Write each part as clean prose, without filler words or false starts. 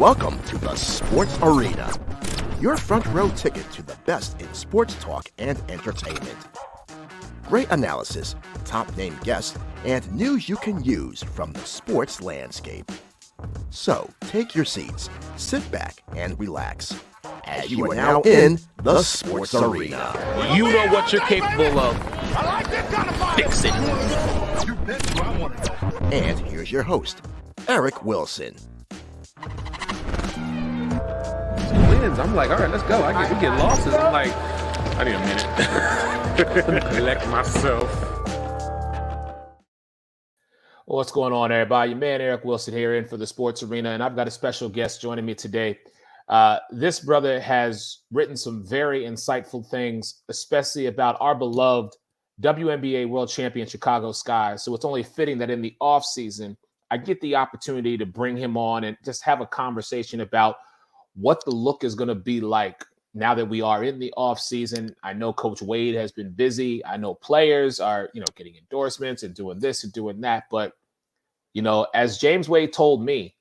Welcome to the Sports Arena, your front row ticket to the best in sports talk and entertainment. Great analysis, top-name guests, and news you can use from the sports landscape. So, take your seats, sit back, and relax, as you are now in the Sports Arena. You know what you're capable of. Fix it. And here's your host, Eric Wilson. Wins. I'm like, all right, let's go. We get losses. I'm like, I need a minute. Collect myself. Well, what's going on, everybody? Your man Eric Wilson here in for the Sports Arena, and I've got a special guest joining me today. This brother has written some very insightful things, especially about our beloved WNBA World Champion Chicago Sky. So it's only fitting that in the off season, I get the opportunity to bring him on and just have a conversation about what the look is going to be like now that we are in the off season. I know Coach Wade has been busy. I know players are, getting endorsements and doing this and doing that. But, as James Wade told me,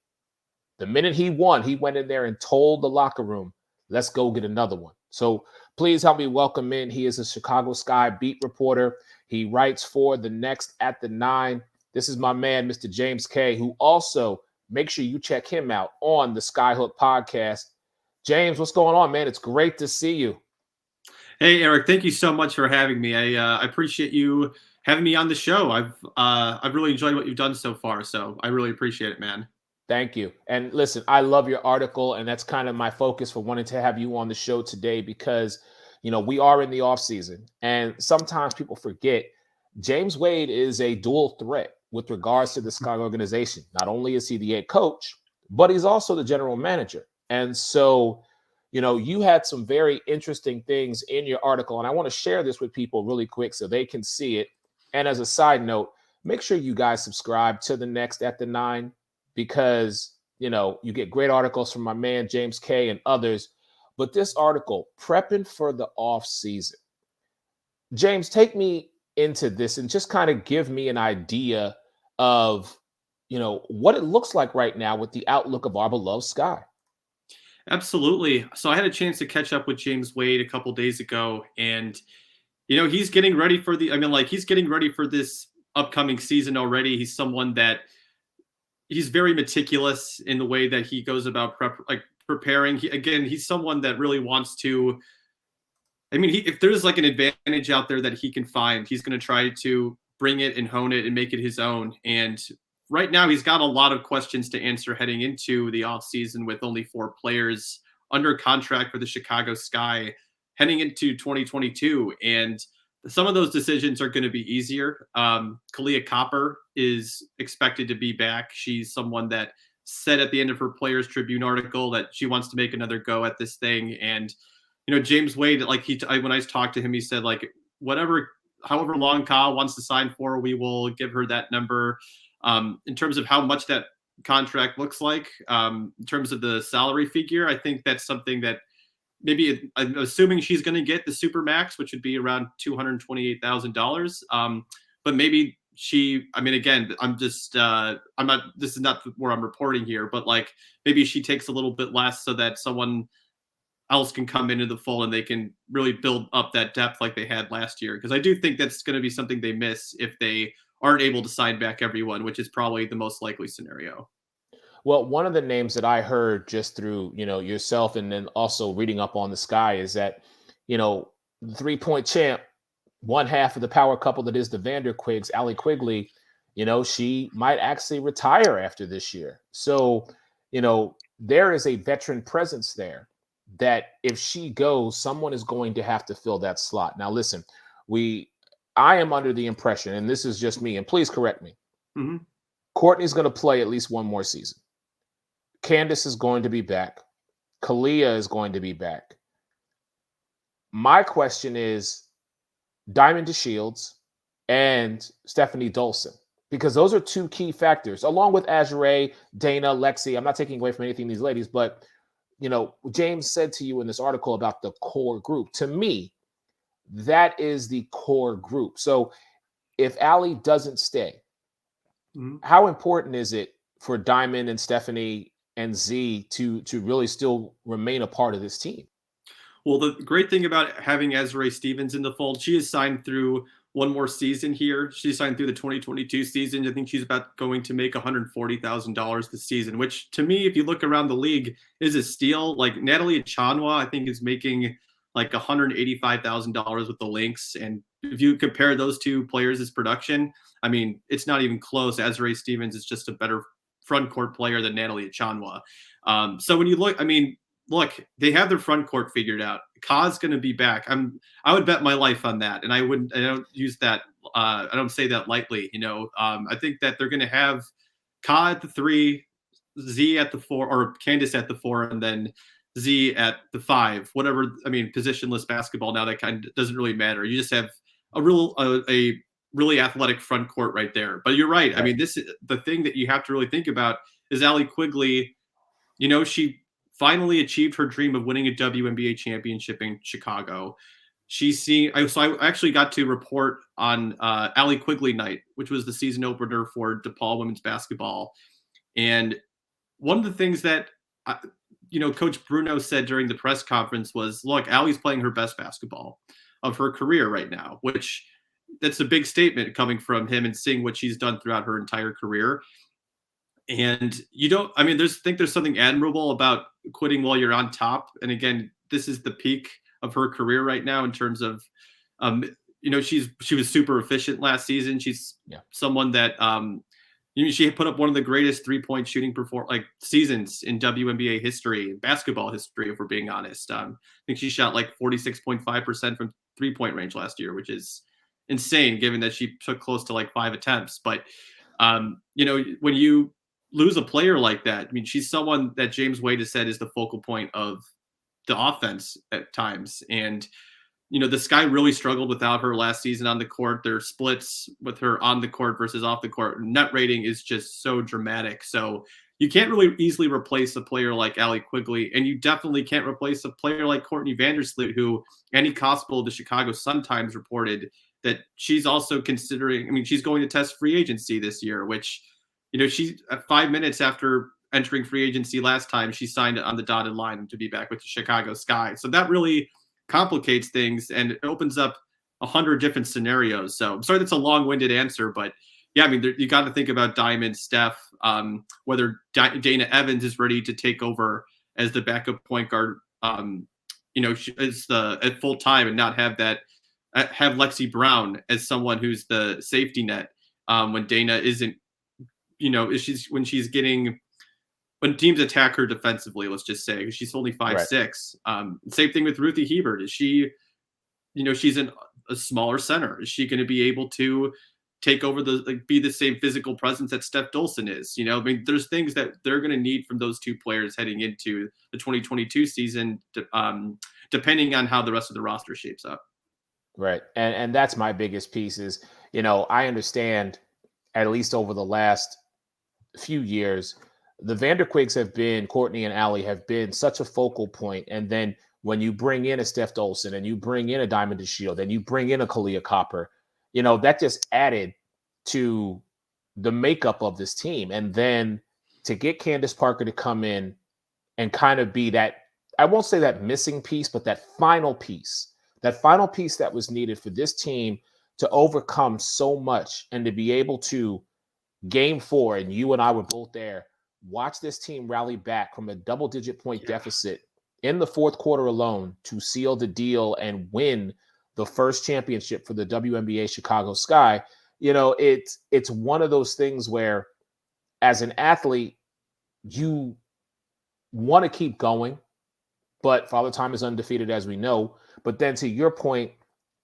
the minute he won, he went in there and told the locker room, let's go get another one. So please help me welcome in. He is a Chicago Sky beat reporter. He writes for The Next at the 9. This is my man, Mr. James K., who also, make sure you check him out on the Skyhook podcast. James, what's going on, man? It's great to see you. Hey, Eric, thank you so much for having me. I appreciate you having me on the show. I've really enjoyed what you've done so far, so I really appreciate it, man. Thank you. And listen, I love your article, and that's kind of my focus for wanting to have you on the show today because, we are in the off season, and sometimes people forget James Wade is a dual threat with regards to the Sky organization. Not only is he the head coach, but he's also the general manager. And so, you had some very interesting things in your article, and I want to share this with people really quick so they can see it. And as a side note, make sure you guys subscribe to The Next at the 9 because, you get great articles from my man, James K. and others. But this article, Prepping for the Off Season. James, take me into this and just kind of give me an idea of, what it looks like right now with the outlook of our beloved Sky. Absolutely. So I had a chance to catch up with James Wade a couple days ago, and he's getting ready for he's getting ready for this upcoming season already. He's someone that he's very meticulous in the way that he goes about preparing. He's someone that really wants to. If there's an advantage out there that he can find, he's going to try to bring it and hone it and make it his own. And right now, he's got a lot of questions to answer heading into the offseason with only 4 players under contract for the Chicago Sky heading into 2022. And some of those decisions are going to be easier. Kalia Copper is expected to be back. She's someone that said at the end of her Players Tribune article that she wants to make another go at this thing. And James Wade, when I talked to him, he said, however long Kyle wants to sign for, we will give her that number. In terms of how much that contract looks like, in terms of the salary figure, I think that's something that maybe I'm assuming she's going to get the super max, which would be around $228,000. But maybe this is not where I'm reporting here, but maybe she takes a little bit less so that someone else can come into the fold and they can really build up that depth like they had last year. Because I do think that's going to be something they miss if they aren't able to sign back everyone, which is probably the most likely scenario. Well, one of the names that I heard just through, yourself and then also reading up on the Sky is that, the 3-point champ, one half of the power couple that is the Vanderquigs, Allie Quigley, she might actually retire after this year. So, there is a veteran presence there that if she goes, someone is going to have to fill that slot. Now, listen, I am under the impression, and this is just me, and please correct me. Mm-hmm. Courtney's going to play at least one more season. Candace is going to be back. Kalia is going to be back. My question is Diamond DeShields and Stephanie Dolson, because those are 2 key factors, along with Azure, Dana, Lexi. I'm not taking away from anything these ladies, but, James said to you in this article about the core group. To me, that is the core group. So if Allie doesn't stay, how important is it for Diamond and Stephanie and Z to really still remain a part of this team. Well, the great thing about having Ezra Stevens in the fold, she is signed through one more season here. She signed through the 2022 season. I think she's about going to make $140,000 this season, which to me, if you look around the league, is a steal. Like Natalie Chanwa, I think is making like $185,000 with the Lynx. And if you compare those two players' production, I mean, it's not even close. Ezra Stevens is just a better front court player than Natalie Chanwa. So when you look, I mean, look, they have their front court figured out. Ka's going to be back. I would bet my life on that, and I don't use that. I don't say that lightly. I think that they're going to have Ka at the 3, Z at the 4, or Candace at the 4, and then Z at the 5. Whatever. I mean, positionless basketball now, that kind of doesn't really matter. You just have a really athletic front court right there. But you're right. I mean, this is the thing that you have to really think about is Allie Quigley. She finally achieved her dream of winning a WNBA championship in Chicago. So I actually got to report on Allie Quigley night, which was the season opener for DePaul women's basketball. And one of the things that, Coach Bruno said during the press conference was, look, Allie's playing her best basketball of her career right now, which that's a big statement coming from him and seeing what she's done throughout her entire career. And there's something admirable about quitting while you're on top. And again, this is the peak of her career right now in terms of, she was super efficient last season. She's someone that, she put up one of the greatest 3-point shooting seasons in WNBA history, basketball history, if we're being honest. I think she shot like 46.5% from 3-point range last year, which is insane given that she took close to like 5 attempts. But, when you lose a player like that, I mean, she's someone that James Wade has said is the focal point of the offense at times. And, the Sky really struggled without her last season on the court. Their splits with her on the court versus off the court. Net rating is just so dramatic. So you can't really easily replace a player like Allie Quigley. And you definitely can't replace a player like Courtney Vandersloot, who Annie Kospel of the Chicago Sun-Times reported that she's also considering, she's going to test free agency this year, which, she at 5 minutes after entering free agency last time, she signed on the dotted line to be back with the Chicago Sky. So that really complicates things and it opens up 100 different scenarios. So I'm sorry that's a long-winded answer, but yeah, you got to think about Diamond, Steph, whether Dana Evans is ready to take over as the backup point guard, at full time and not have Lexi Brown as someone who's the safety net when Dana isn't. When teams attack her defensively, let's just say, because she's only 5'6". Same thing with Ruthie Hebert. Is she, she's a smaller center. Is she going to be able to take over be the same physical presence that Steph Dolson is? There's things that they're going to need from those two players heading into the 2022 season, depending on how the rest of the roster shapes up. Right. And that's my biggest piece is, I understand at least over the last few years, the Vanderquigs Courtney and Allie have been such a focal point. And then when you bring in a Steph Dolson and you bring in a Diamond DeShield and you bring in a Kalia Copper, that just added to the makeup of this team. And then to get Candace Parker to come in and kind of be that, I won't say that missing piece, but that final piece that was needed for this team to overcome so much and to be able to Game 4, and you and I were both there, watch this team rally back from a double-digit point deficit in the fourth quarter alone to seal the deal and win the first championship for the WNBA Chicago Sky. It's one of those things where, as an athlete, you want to keep going, but Father Time is undefeated, as we know. But then to your point,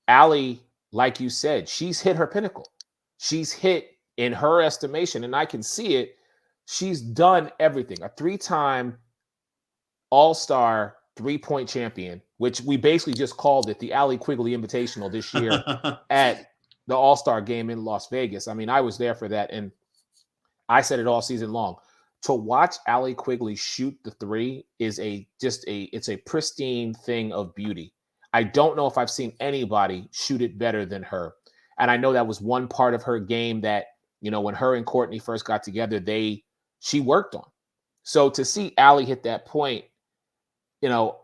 Allie, like you said, she's hit her pinnacle. She's hit, in her estimation, and I can see it, she's done everything. A 3-time All-Star 3-point champion, which we basically just called it the Allie Quigley Invitational this year at the All-Star game in Las Vegas. I was there for that, and I said it all season long. To watch Allie Quigley shoot the 3 is it's a pristine thing of beauty. I don't know if I've seen anybody shoot it better than her. And I know that was one part of her game that, when her and Courtney first got together, she worked on. So to see Allie hit that point, you know,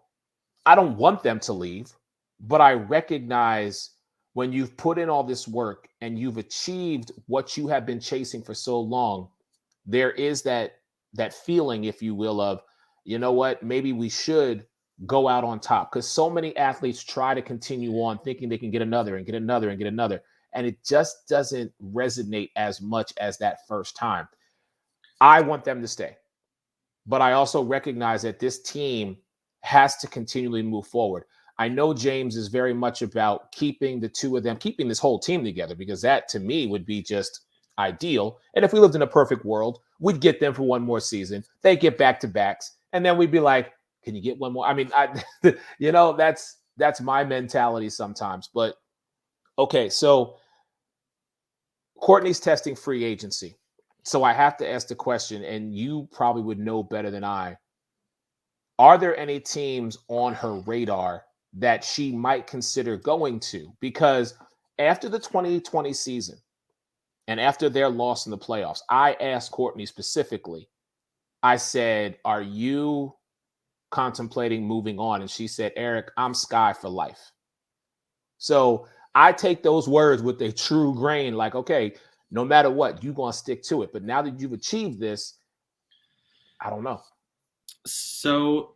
I don't want them to leave, but I recognize when you've put in all this work and you've achieved what you have been chasing for so long, there is that feeling, if you will, of, you know what, maybe we should go out on top, because so many athletes try to continue on thinking they can get another and get another and get another, and it just doesn't resonate as much as that first time. I want them to stay, but I also recognize that this team has to continually move forward. I know James is very much about keeping the two of them, keeping this whole team together, because that to me would be just ideal. And if we lived in a perfect world, we'd get them for one more season. They get back to backs, and then we'd be like, "Can you get one more?" I mean, that's my mentality sometimes. But okay, so Courtney's testing free agency. So I have to ask the question, and you probably would know better than I. Are there any teams on her radar that she might consider going to? Because after the 2020 season and after their loss in the playoffs, I asked Courtney specifically, I said, "Are you contemplating moving on?" And she said, "Eric, I'm Sky for life." So I take those words with a true grain, like, okay, no matter what, you're going to stick to it. But now that you've achieved this, I don't know. So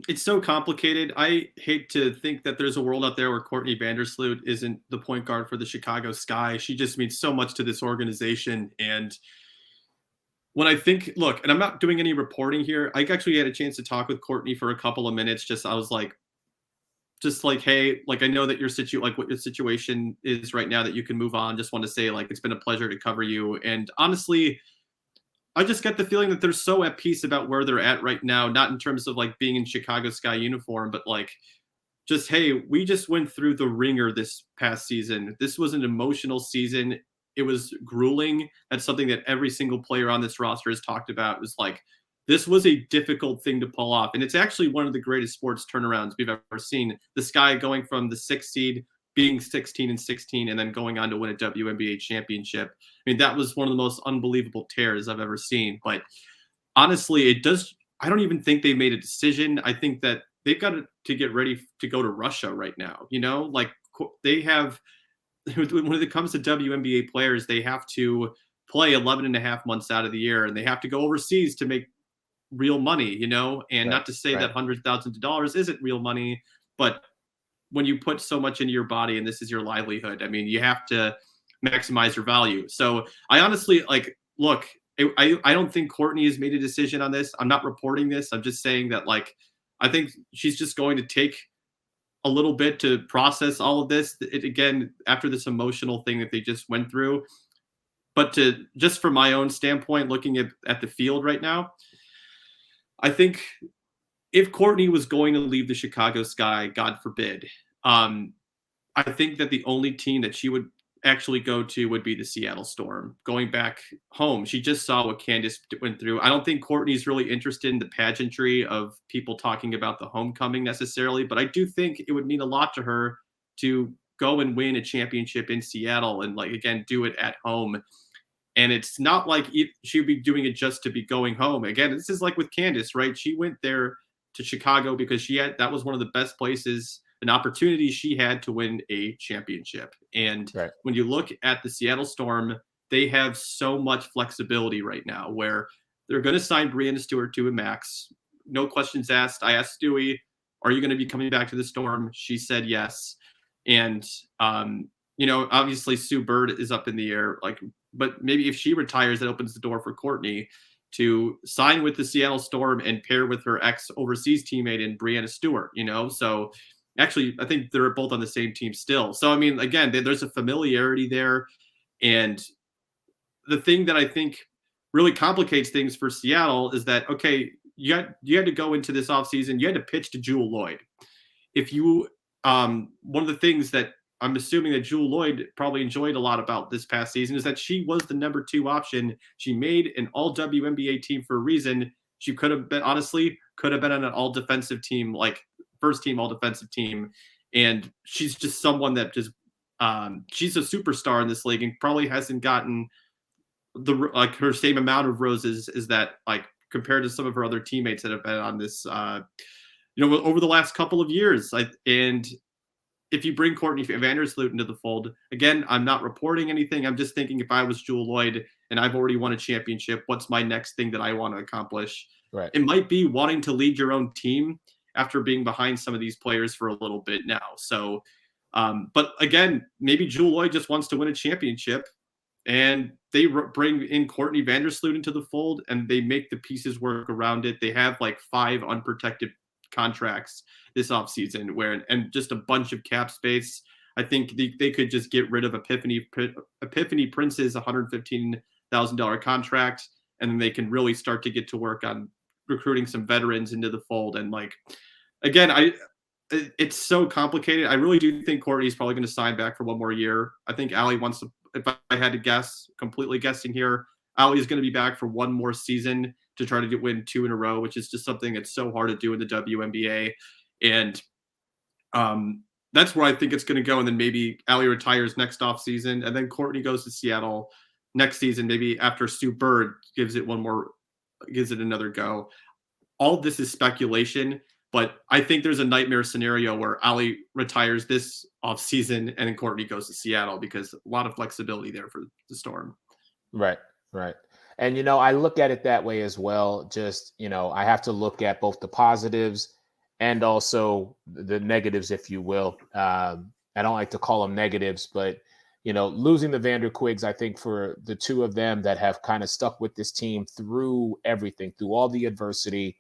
it's so complicated. I hate to think that there's a world out there where Courtney Vandersloot isn't the point guard for the Chicago Sky. She just means so much to this organization. And when I think, look, and I'm not doing any reporting here, I actually had a chance to talk with Courtney for a couple of minutes. I was like, hey, like, I know that what your situation is right now, that you can move on. Just want to say, like, it's been a pleasure to cover you. And honestly, I just get the feeling that they're so at peace about where they're at right now, not in terms of like being in Chicago Sky uniform, but like, just, hey, we just went through the ringer this past season. This was an emotional season. It was grueling. That's something that every single player on this roster has talked about. It was like, this was a difficult thing to pull off. And it's actually one of the greatest sports turnarounds we've ever seen. The Sky going from the 6th seed, being 16-16, and then going on to win a WNBA championship. I mean, that was one of the most unbelievable tears I've ever seen. But honestly, I don't even think they made a decision. I think that they've got to get ready to go to Russia right now. Like, they have, when it comes to WNBA players, they have to play 11 and a half months out of the year, and they have to go overseas to make real money, and Right, not to say right. that hundreds of thousands of dollars isn't real money, but when you put so much into your body and this is your livelihood, I mean, you have to maximize your value. So I honestly, like, look, I don't think Courtney has made a decision on this. I'm not reporting this. I'm just saying that, like, I think she's just going to take a little bit to process all of this. Again, after this emotional thing that they just went through. But just from my own standpoint, looking at the field right now, I think if Courtney was going to leave the Chicago Sky, God forbid, I think that the only team that she would actually go to would be the Seattle Storm, going back home. She just saw what Candace went through. I don't think Courtney's really interested in the pageantry of people talking about the homecoming necessarily, but I do think it would mean a lot to her to go and win a championship in Seattle and, like, again, do it at home. And it's not like she would be doing it just to be going home. Again, this is like with Candace, right? She went there to Chicago because that was one of the best places, an opportunity she had to win a championship. And Right. when you look at the Seattle Storm, they have so much flexibility right now where they're going to sign Breanna Stewart to a max. No questions asked. I asked Stewie, are you going to be coming back to the Storm? She said yes. And, obviously Sue Bird is up in the air. Like, but maybe if she retires, that opens the door for Courtney to sign with the Seattle Storm and pair with her ex-overseas teammate in Breanna Stewart, So actually, I think they're both on the same team still. So, I mean, again, there's a familiarity there. And the thing that I think really complicates things for Seattle is that, okay, you had to go into this offseason, you had to pitch to Jewell Loyd. If you, one of the things that I'm assuming that Jewell Loyd probably enjoyed a lot about this past season is that she was the number 2 option. She made an all WNBA team for a reason. She could have been on an all defensive team, like first team all defensive team. And she's just someone that just, she's a superstar in this league and probably hasn't gotten her same amount of roses as that, like, compared to some of her other teammates that have been on this, over the last couple of years. And if you bring Courtney Vandersloot into the fold, again, I'm not reporting anything. I'm just thinking if I was Jewell Loyd and I've already won a championship, what's my next thing that I want to accomplish? Right. It might be wanting to lead your own team after being behind some of these players for a little bit now. So, but again, maybe Jewell Loyd just wants to win a championship, and they bring in Courtney Vandersloot into the fold, and they make the pieces work around it. They have like 5 unprotected contracts this offseason and just a bunch of cap space. I think they could just get rid of Epiphany Prince's $115,000 contract, and then they can really start to get to work on recruiting some veterans into the fold. And like, again, it's so complicated. I really do think Courtney's probably going to sign back for one more year. I think Allie wants to, if I had to guess, completely guessing here, Allie is going to be back for one more season to try to win 2 in a row, which is just something that's so hard to do in the WNBA. And that's where I think it's going to go. And then maybe Allie retires next off season, and then Courtney goes to Seattle next season, maybe after Sue Bird gives it another go. All of this is speculation, but I think there's a nightmare scenario where Allie retires this off season and then Courtney goes to Seattle, because a lot of flexibility there for the Storm. Right. And, I look at it that way as well. Just, I have to look at both the positives and also the negatives, if you will. I don't like to call them negatives, but, losing the Vanderquigs, I think for the two of them that have kind of stuck with this team through everything, through all the adversity,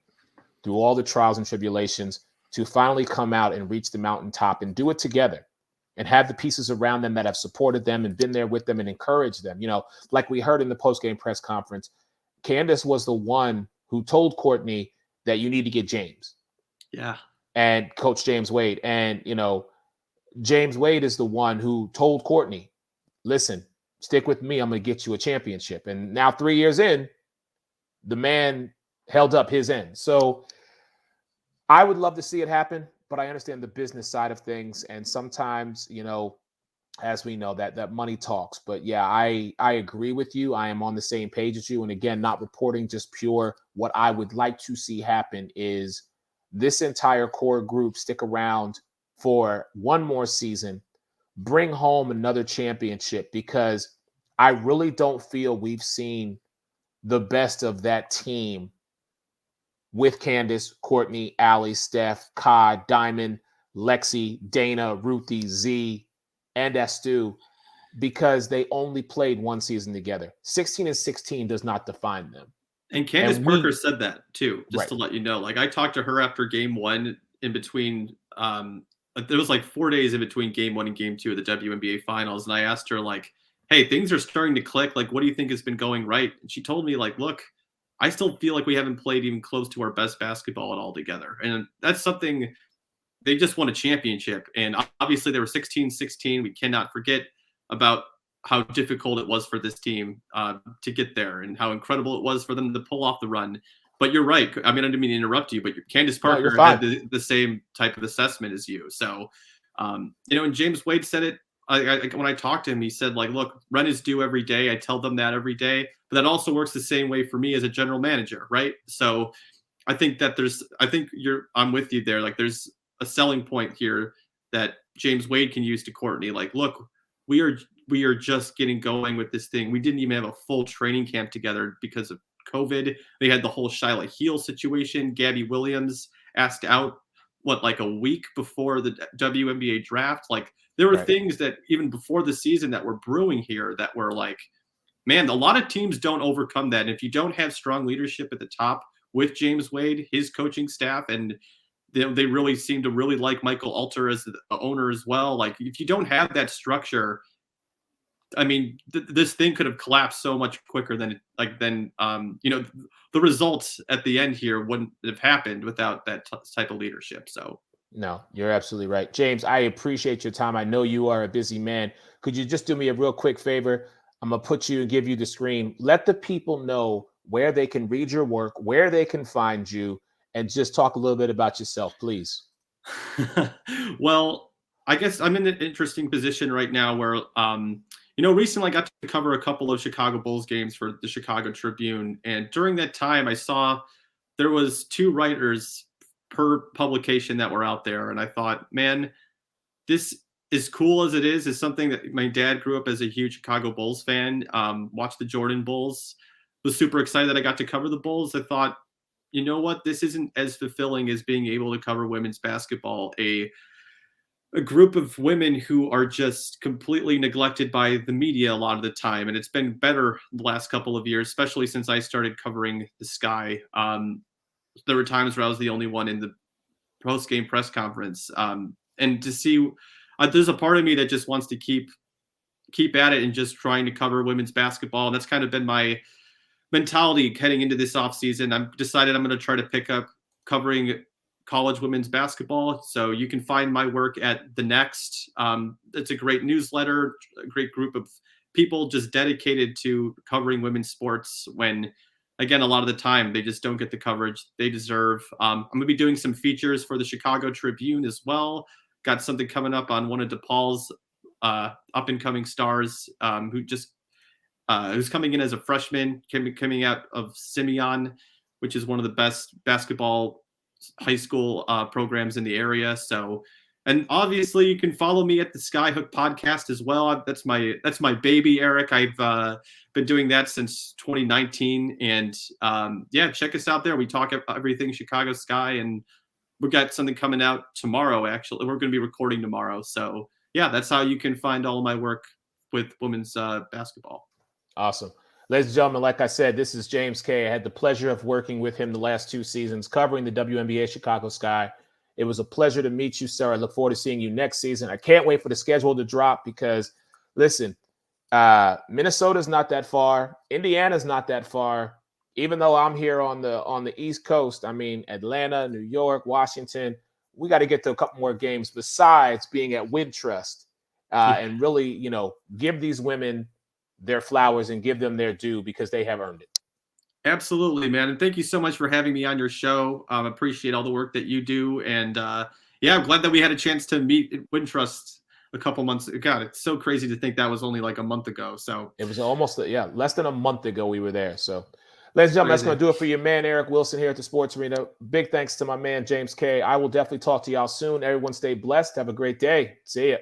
through all the trials and tribulations, to finally come out and reach the mountaintop and do it together and have the pieces around them that have supported them and been there with them and encouraged them. Like we heard in the post-game press conference, Candace was the one who told Courtney that you need to get James. Yeah. And Coach James Wade. And, James Wade is the one who told Courtney, listen, stick with me. I'm going to get you a championship. And now 3 years in, the man held up his end. So I would love to see it happen, but I understand the business side of things. And sometimes, as we know, that money talks. But yeah, I agree with you. I am on the same page as you. And again, not reporting just pure. What I would like to see happen is this entire core group stick around for one more season, bring home another championship, because I really don't feel we've seen the best of that team with Candace, Courtney, Allie, Steph, Kai, Diamond, Lexi, Dana, Ruthie, Z, and Estu, because they only played one season together. 16-16 does not define them. And Candace Parker said that too, just right. to let you know. Like, I talked to her after game 1 in between, there was like 4 days in between game 1 and game 2 of the WNBA finals. And I asked her, like, hey, things are starting to click. Like, what do you think has been going right? And she told me, like, look, I still feel like we haven't played even close to our best basketball at all together. And that's something, they just won a championship. And obviously they were 16-16. We cannot forget about how difficult it was for this team to get there, and how incredible it was for them to pull off the run. But you're right. I mean, I didn't mean to interrupt you, but Candace Parker had the same type of assessment as you. So, and James Wade said it, when I talked to him, he said, like, look, rent is due every day. I tell them that every day, but that also works the same way for me as a general manager. Right. So I think that I'm with you there. Like, there's a selling point here that James Wade can use to Courtney. Like, look, we are just getting going with this thing. We didn't even have a full training camp together because of COVID. They had the whole Shyla Heel situation. Gabby Williams asked out, like a week before the WNBA draft. Like, there were things that even before the season that were brewing here that were like, man, a lot of teams don't overcome that. And if you don't have strong leadership at the top with James Wade, his coaching staff, and they really seem to really like Michael Alter as the owner as well. Like, if you don't have that structure, I mean, this thing could have collapsed so much quicker than the results at the end here wouldn't have happened without that type of leadership. So. No, you're absolutely right. James, I appreciate your time. I know you are a busy man. Could you just do me a real quick favor? I'm going to put you and give you the screen. Let the people know where they can read your work, where they can find you, and just talk a little bit about yourself, please. Well, I guess I'm in an interesting position right now where, recently I got to cover a couple of Chicago Bulls games for the Chicago Tribune, and during that time I saw there was 2 writers per publication that were out there, and I thought, man, this, as cool as it is something that my dad grew up as a huge Chicago Bulls fan, watched the Jordan Bulls, was super excited that I got to cover the Bulls. I thought, you know what, this isn't as fulfilling as being able to cover women's basketball, a group of women who are just completely neglected by the media a lot of the time. And it's been better the last couple of years, especially since I started covering the Sky. There were times where I was the only one in the post-game press conference. And to see, there's a part of me that just wants to keep at it and just trying to cover women's basketball. And that's kind of been my mentality heading into this offseason. I've decided I'm going to try to pick up covering college women's basketball. So you can find my work at The Next. It's a great newsletter, a great group of people just dedicated to covering women's sports when, again, a lot of the time they just don't get the coverage they deserve. I'm going to be doing some features for the Chicago Tribune as well. Got something coming up on one of DePaul's up-and-coming stars who's coming in as a freshman, coming out of Simeon, which is one of the best basketball high school programs in the area. So, and obviously you can follow me at the Skyhook podcast as well. That's my baby, Eric. I've been doing that since 2019, and check us out there. We talk everything Chicago Sky, and we got something coming out tomorrow. Actually, we're going to be recording tomorrow. So yeah, that's how you can find all of my work with women's basketball. Awesome. Ladies and gentlemen, like I said, this is James K. I had the pleasure of working with him the last 2 seasons, covering the WNBA Chicago Sky. It was a pleasure to meet you, sir. I look forward to seeing you next season. I can't wait for the schedule to drop because, listen, Minnesota's not that far. Indiana's not that far. Even though I'm here on the East Coast, I mean, Atlanta, New York, Washington, we got to get to a couple more games besides being at Wintrust and really, give these women their flowers and give them their due because they have earned it. Absolutely, man. And thank you so much for having me on your show. Appreciate all the work that you do. And I'm glad that we had a chance to meet at Wintrust a couple months ago. God, it's so crazy to think that was only like a month ago. So it was almost, less than a month ago we were there. So ladies and gentlemen, that's going to do it for your man, Eric Wilson, here at the Sports Arena. Big thanks to my man, James K. I will definitely talk to y'all soon. Everyone stay blessed. Have a great day. See ya.